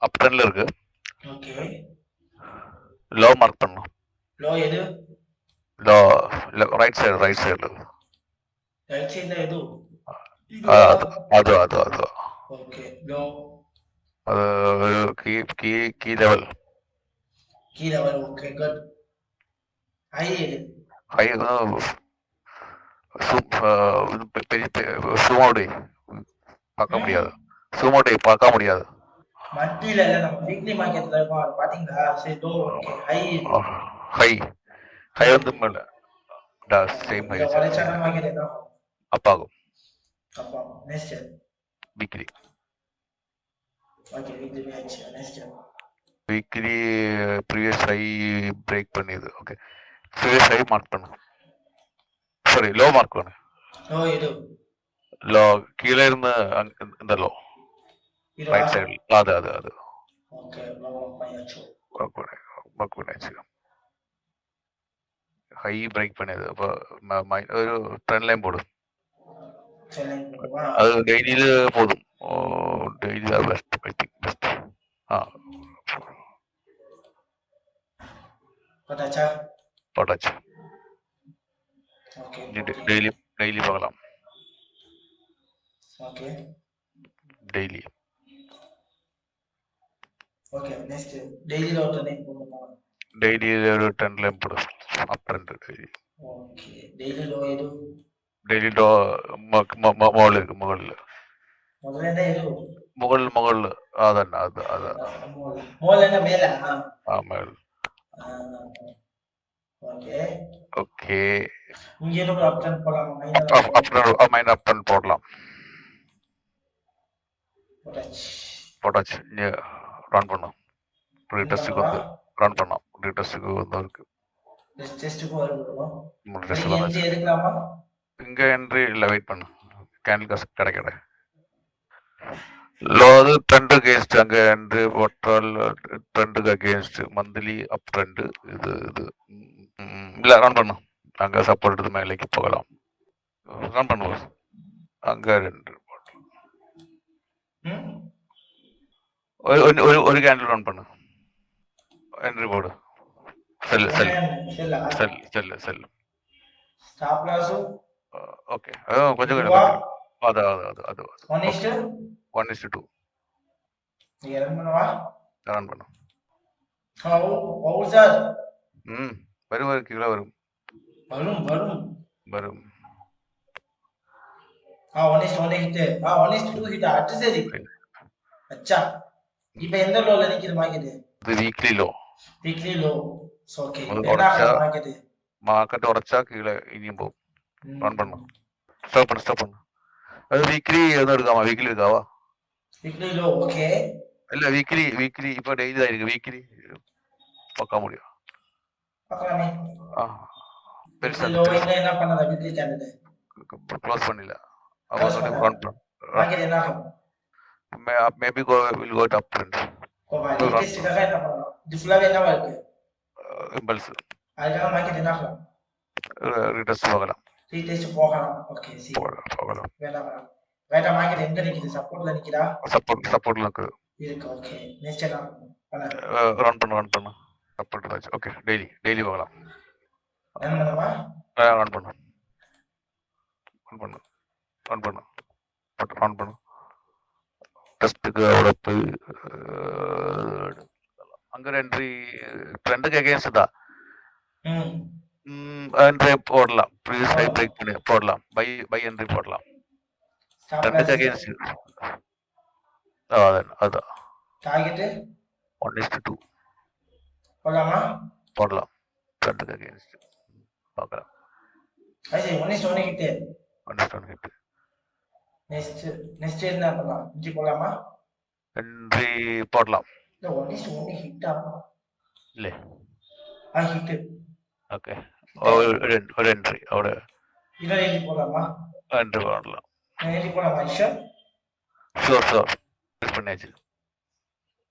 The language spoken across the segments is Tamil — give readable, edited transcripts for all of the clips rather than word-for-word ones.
அப் ட்ரெண்ட்ல இருக்கு. ஓகே. லோ மார்க் பண்ணணும். லோ எது? Low right side right side right சைடுல எது? இதுவா? அது அது அது அது ஓகே. லோ அது key key key level. Key level. Okay good. High எது? ஹை பெரிய சுமோடி பார்க்க முடியாது. சுமோடி பார்க்க முடியாது. மல்டில இல்ல, நம்ம வீக்லி மார்க்கெட்ல இருக்கும், அது பாத்தீங்களா? சரி லோ. ஓகே. ஹை எது? ஹை ஹை வந்து மேல சேம் ஹை இத வரைச்சா நம்ம மார்க்கெட் என்ன ஆகும்? அப்பாகும். அப்பா next weekly okay. Weekly match next weekly previous high break பண்ணியது. ஓகே, ப்ரீவியஸ் ஹை மார்க் பண்ணு. சாரி, லோ மார்க் பண்ணு. லோ எது? லோ கீழே இருந்து இந்த லோ இதுவா? ரைட் சைடு அது அது அது ஓகே. லோ பண்ணியாச்சு. மார்க் பண்ணியாச்சு. ஹை பிரேக் பண்ணியது. அப்போ ஒரு ட்ரெண்ட் லைன் போடு. சரி போடுவா. அது டெய்லியில போதும். டெய்லி தான் பெஸ்ட். I think best. போட்டாச்சா? போட்டாச்சு. ஓகே. டெய்லி பார்க்கலாம். ஓகே. Daily okay. நெக்ஸ்ட் டெய்லில ஒரு ட்ரெண்ட் போடுமா? டெய்லி ஒரு ட்ரெண்ட் லைன் போடு. Up trend daily. Okay. Daily low எது? டெய்லி லோ முகல் இருக்கு. முகல்ல முதல்ல என்ன எது? முகல் அதನ್ನ அது அது மோல் என்ன மேல? மேல். ஓகே. ஓகே. இங்க என்ன ஒரு அப் ட்ரெண்ட் போடலாமா? மைனர் அப் ட்ரெண்ட் போடலாம். போட்டாச்சு. நீ ரன் பண்ணும். ரீடெஸ்ட்டுக்கு வந்து ரன் பண்ணோம். ரீடெஸ்ட்டுக்கு வந்து இருக்கு. இங்க என்ட்ரி இல்லை, வெயிட் பண்ணு. கேண்டில் காசு கிடைக்கல. லோ அது ட்ரெண்ட் அகேன்ஸ்ட். அங்க என்ட்ரி போட்டால் ட்ரெண்டுக்கு அகேன்ஸ்ட் மந்த்லி அப் ட்ரெண்ட். இது இல்ல, ரன் பண்ணும். அங்க சப்போர்ட் எடுத்து மேலேக்கு போகலாம். ரன் பண்ணுவோம். அங்க ஒரு கேண்டில் ரன் பண்ணு. என்ட்ரி போடு. Sell sell sell sell sell. Stop loss. Okay. கொஞ்சம் கொஞ்சம் அது அது அது அது 1:2. நீ ரன் பண்ணவா? ரன் பண்ணு. சார் வரும் கீழே வரும். வரும் வரும் வரும். 1:1 ஹிட். 1:2 ஹிட். அது சரி. அச்சா, இப்போ எந்த லோல நிக்குது மார்க்கெட்? இது weekly low. Weekly low. Okay. என்ன மார்க்கெட்? மார்க்கெட் உடைச்சா கீழே இனியும் போகும். ரன் பண்ணு. ஸ்டாப் பண்ணு. அது வீக்லி எதுவும் இருக்காமா? வீக்லி இருக்காவா? Weekly low. ஓகே. இல்ல, வீக்லி இப்போ டெய்லி தான் இருக்கு. வீக்லி பார்க்க முடியும். பார்க்கலாமே. பெருசா லோ என்ன பண்ணாத வீக்லி கேண்டில் க்ளோஸ் பண்ணல. அவங்க ரன் பண்ணு. மார்க்கெட் என்ன ஆகும்? Maybe will go up trend. ரீடெஸ்ட்காக என்ன பண்ணலாம்? இது ஃபுல்லாவே என்னவா இருக்கு? இம்பல்ஸ். அதுக்காக மார்க்கெட் என்ன ஆகலாம்? ரீடெஸ்ட் போகலாம். ஓகே. சி போகலாம். வேணாம். ரைட்டா, மார்க்கெட் எங்க நிக்குது? சப்போர்ட்ல நிக்குதா? சப்போர்ட்ல இருக்கு. ஓகே. நெக்ஸ்ட் என்ன பண்ணு? ரன் பண்ணு. சப்போர்ட் ஆச்சு. ஓகே. டெய்லி போகலாம். ரன் பண்ணுமா? ரன் பண்ணு. டெஸ்ட்டுக்கு உழைப்பு. அங்க என்ட்ரி ட்ரெண்டுக்கு அகேன்ஸ்ட் தான். என்ட்ரி போடலாம். ப்ரீவியஸ் ஹை பிரேக் பண்ணி போடலாம். பை என்ட்ரி போடலாம். ட்ரெண்டுக்கு அகேன்ஸ்ட். அதான் டார்கெட் 1:2 போடலாம். ட்ரெண்டுக்கு அகேன்ஸ்ட் பார்க்கலாம். அது 1:1 ஹிட். 1:1 ஹிட். நெக்ஸ்ட் என்ன பண்ணலாம்? என்ட்ரி போடலாமா? என்ட்ரி போடலாம். இல்ல, 1:1 ஹிட்டா? இல்ல, ஹிட். ஓகே. ஒரு என்ட்ரி அவட இன்னொரு என்ட்ரி போடலாமா? என்ட்ரி போடலாம். என்ட்ரி போடலாமா? ஷூர் பண்ணியாச்சு.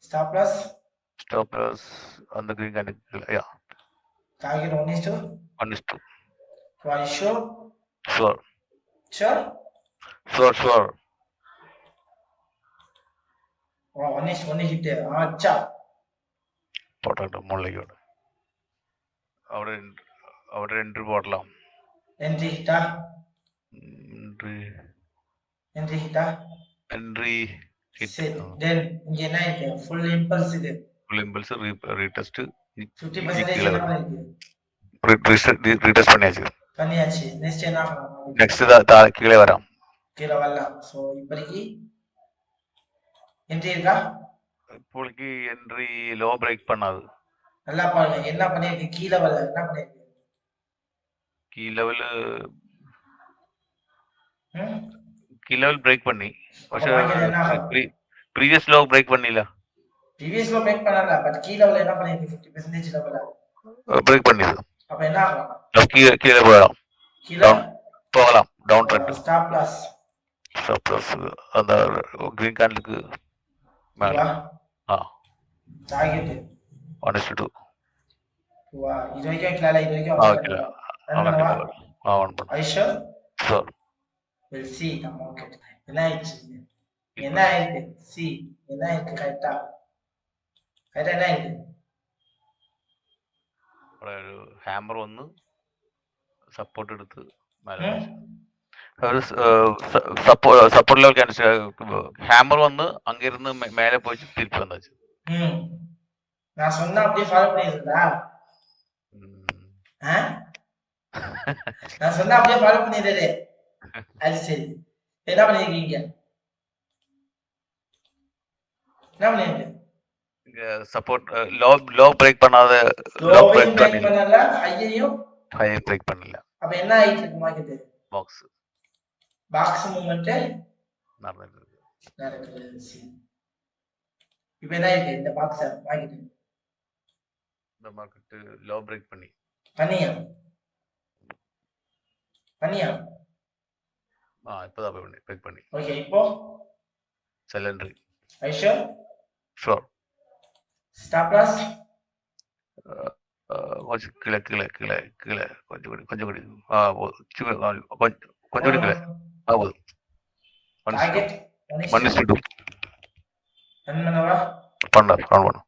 ஸ்டாப் லாஸ் அந்த கிரீன் கேண்டில். யா. டார்கெட் 1:2. 1:2. Sure. Sure. 1 hit. अच्छा പോട്ടെ മുകളിലേക്ക് അവിടെ അവിടെ എൻട്രി പോടലാം entry hit entry hit then இங்க என்ன இருக்கு full impulse இது ஃபுல் இம்பல்ஸ் ரீடெஸ்ட் 50% கீழே என்ன வரும் பண்ணிருக்கு ரீடெஸ்ட் பண்ணியாச்சு next என்ன ஆகலாம் நெக்ஸ்ட் கீழே வராம் கீழே வரலாம் சோ இப்போதைக்கு என்ட்ரி இருக்கா இப்போதைக்கு என்ட்ரி லோ பிரேக் பண்ணாது நல்லா பாருங்க என்ன பண்ணிருக்கு கீழே வரல என்ன பண்ணிருக்கு கீ லெவல் பிரேக் பண்ணி പക്ഷേ ப்ரீவியஸ் லோ பிரேக் பண்ணில ப்ரீவியஸ் லோ பிரேக் பண்ணல பட் கீ லெவல் என்ன பண்ணிருக்கு 50% லெவல் பிரேக் பண்ணிது அப்ப என்ன ஆகும் கீழே போகலாம் கீழே போகலாம் டவுன் ட்ரெண்ட் ஸ்டாப் லாஸ் அந்த கிரீன் கேண்டலுக்கு மேல டார்கெட் 1:2 வா இது வரைக்கும் கிளால இது வரைக்கும் ஆன் பண்ணு Aisha sir we'll see the market என்ன ஆயிடுச்சு என்ன ஆயிருக்கு சி என்ன ஆயிருக்கு கரெக்டா என்ன ஆயிருக்கு ஒரு ஹேமர் வந்து സപ്പോർട്ട് എടുത്ത് മേലെ ഒരു സപ്പോർട്ട് ലെവൽ ക്യാൻസൽ ஹேமர் வந்து அங்கிருந்து மேலே போய் திருப்பி வந்தாச்சு நான் சொன்னா அப்படியே ஃபாலோ பண்ணிடுறா நான் சொன்னா அப்படியே ஃபாலோ பண்ணிடுறே அது சரி என்ன பண்ணிருக்கீங்க என்ன பண்ணிருக்கீங்க சப்போர்ட் லோ பிரேக் பண்ணாத லோ பிரேக் பண்ணல ஹை பிரேக் பண்ணல அப்ப என்ன ஆயிட்டு இருக்கு மார்க்கெட் பாக்ஸ் மூவ்மெண்ட் நடக்குது இப்போ என்ன இருக்கு இந்த பாக்ஸ் மார்க்கெட் இந்த மார்க்கெட் லோ பிரேக் பண்ணியா இப்போதான் பிரேக் பண்ணி ஓகே இப்போ செல் என்ட்ரி ஐஷா ஷூர் ஸ்டாப் லாஸ் கொஞ்சம் கீழே கொஞ்சம் கூடி கீழே போதும் டார்கெட் 1:2 ரன் பண்ணவா பண்ணு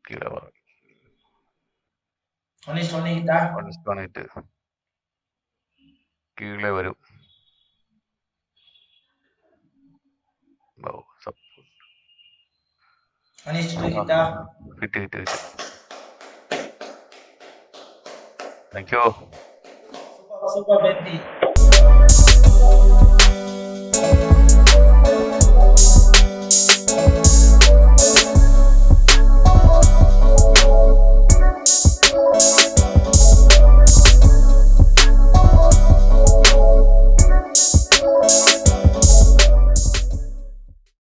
கீழே வர 1:2 கீழே வரும் hit thank you super baby